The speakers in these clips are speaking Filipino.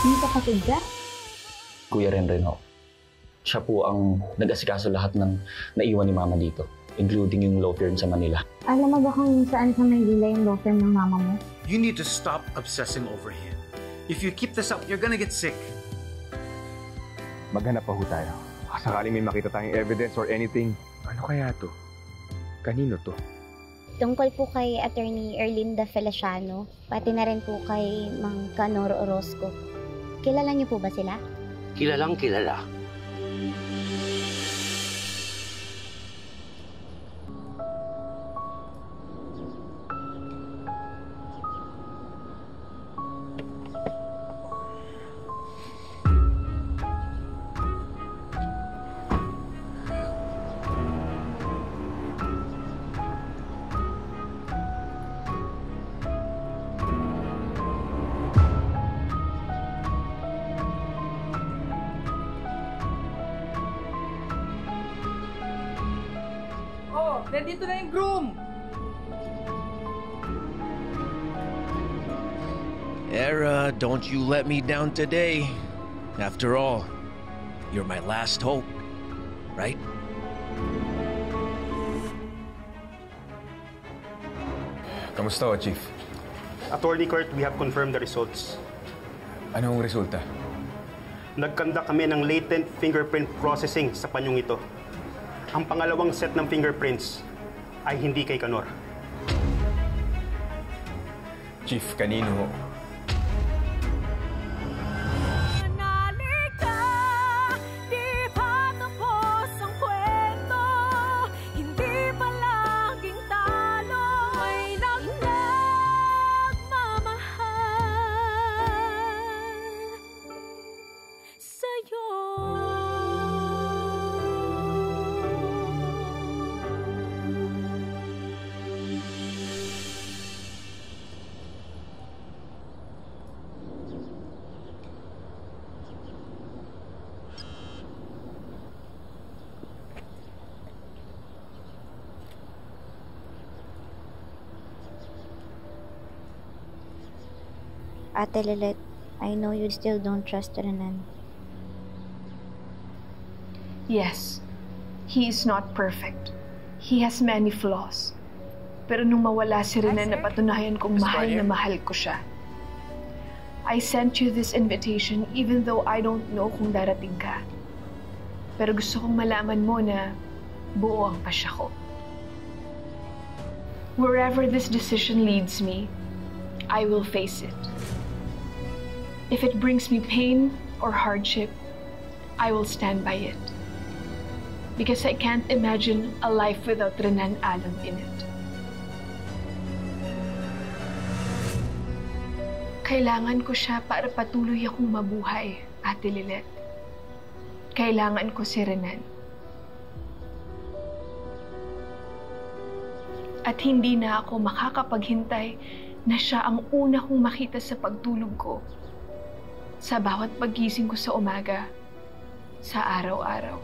May kapatid ka? Kuya Renren ho. Siya po ang nag-asikaso lahat ng naiwan ni Mama dito, including yung law firm sa Manila. Alam mo ba kung saan sa Maynila yung law firm ng mama mo? You need to stop obsessing over him. If you keep this up, you're gonna get sick. Maghanap pa ho tayo. Sakaling may makita tayong evidence or anything. Ano kaya to? Kanino to? Tungkol po kay Attorney Erlinda Feliciano, pati na rin po kay Mang Canor Orozco. Kilala niyo po ba sila? Kilalang kilala. Nandito na yung groom! Era, don't you let me down today. After all, you're my last hope, right? Kamusta ho, Chief? Attorney Kurt, we have confirmed the results. Anong resulta? Nagkanda kami ng latent fingerprint processing sa panyong ito. Ang pangalawang set ng fingerprints ay hindi kay Canor. Chief, kanino ho? Ate Lilet, I know you still don't trust Renan. Yes, he is not perfect. He has many flaws. Pero nung mawala si Renan, napatunayan kong mahal na mahal ko siya. I sent you this invitation even though I don't know kung darating ka. Pero gusto kong malaman mo na buo ang pasya ko. Wherever this decision leads me, I will face it. If it brings me pain or hardship, I will stand by it. Because I can't imagine a life without Renan Alon in it. Kailangan ko siya para patuloy akong mabuhay, Ate Lilet. Kailangan ko si Renan. At hindi na ako makakapaghintay na siya ang una kong makita sa pagtulog ko. Sa bawat paggising ko sa umaga, sa araw-araw.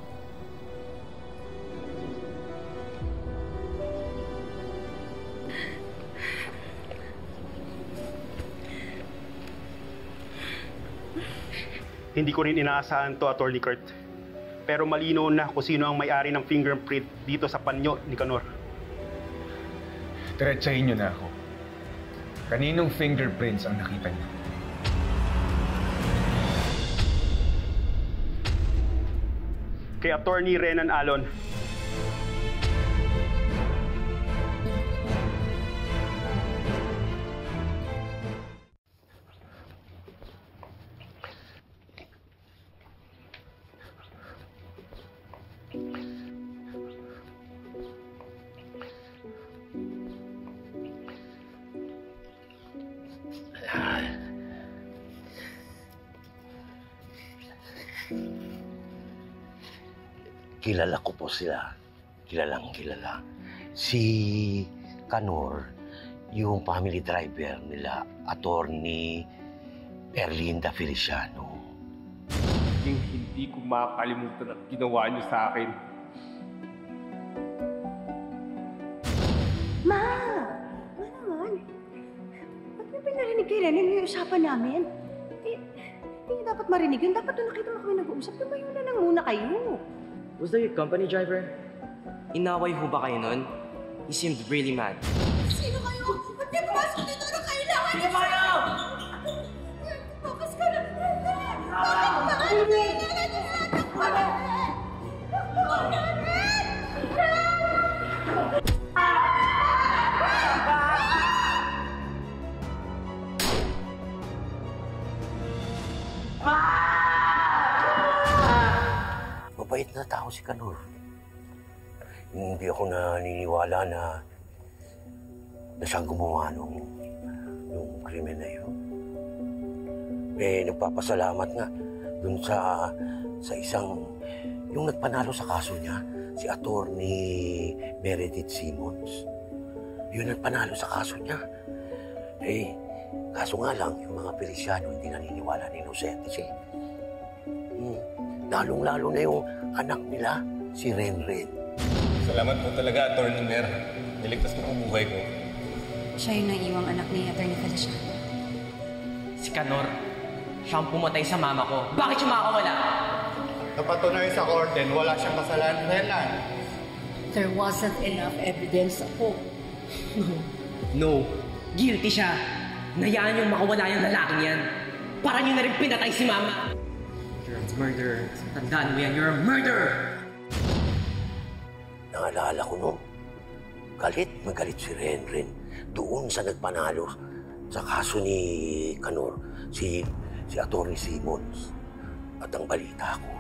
Hindi ko rin inaasahan to, Attorney Kurt. Pero malinaw na kung sino ang may-ari ng fingerprint dito sa panyo ni Canor. Diretsahin niyo na ako. Kaninong fingerprints ang nakita niyo? Kay Attorney Renan Alon. Kilala ko po sila. Kilalang kilala. Si Canor, yung family driver nila, Attorney Erlinda Feliciano. Hindi ko makakalimutan ang ginawa niyo sa akin. Ma! Ano naman? Ba't may pinarinig kay Renan yung usapan namin? Hindi niya dapat marinig yun. Dapat nung nakita mo kami nag-uusap, lumayo na lang muna kayo. Was that your company driver? Inaway ho ba kayo nun? He seemed really mad. Sino kayo? Ba't kayo pumasok dito? Ano kailangan niyo? Sino kayo? Bukas ka na. Mabait na tao si Kanor. Hindi ako naniniwala na siyang gumawa nung krimen na yun. Nagpapasalamat nga dun sa isang, yung nagpanalo sa kaso niya, si Attorney Meredith Simmons. Yun nagpanalo sa kaso niya. Kaso nga lang, yung mga Feliciano hindi naniniwala na inosente siya. Lalong-lalo na yung anak nila, si Renren. Salamat po talaga, Attorney Mer. Niligtas ko po buhay ko. Siya yung naiwang anak ni Attorney Feliciano. Si Kanor, siya ang pumatay sa mama ko. Bakit siya makakawala? Napatunay sa korte, wala siyang kasalanan, Renan. There wasn't enough evidence po. No, guilty siya. Nayaan niyong makawala yung lalaking yan. Para niyo na rin pinatay si mama. You're a murderer. Tandaan mo yan, you're a murderer! Naalala ko no, galit si Renren doon sa nagpanalo sa kaso ni Kanor, si Attorney Simmons. At ang balita ko,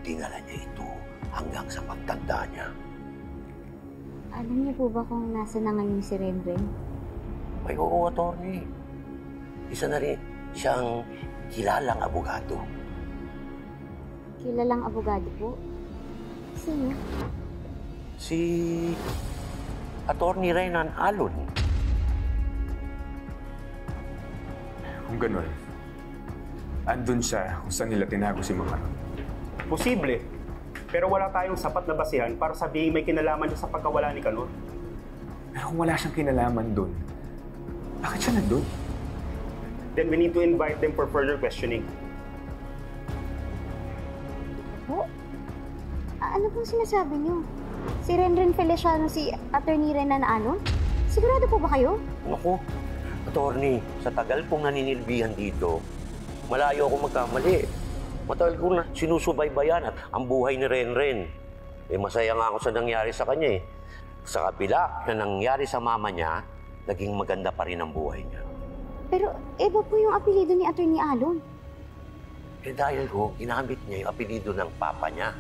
dinala niya ito hanggang sa pagtanda niya. Alam niyo po ba kung nasa na ngayon si Renren? Ay, oo, Attorney. Isa na rin siyang kilalang abogado. Kilalang abogado po? Sino? Si Attorney Renan Alon. Kung ganun, andun siya kung saan nila tinago si Mama. Posible. Pero wala tayong sapat na basihan para sabihin may kinalaman siya sa pagkawala ni Kanor. Pero kung wala siyang kinalaman dun, bakit siya nandun? Then we need to invite them for further questioning. Po? Ano pong sinasabi niyo? Si Renren Feliciano, si Attorney Renan Alon? Sigurado po ba kayo? Naku, Attorney, sa tagal kong naninilbihan dito, malayo ako magkamali. Matagal ko na sinusubaybayan at ang buhay ni Renren. Masaya nga ako sa nangyari sa kanya eh. Sa kapila na nangyari sa mama niya, naging maganda pa rin ang buhay niya. Pero iba po yung apelido ni Attorney Alon. Dahil ginamit niya yung apelido ng papa niya.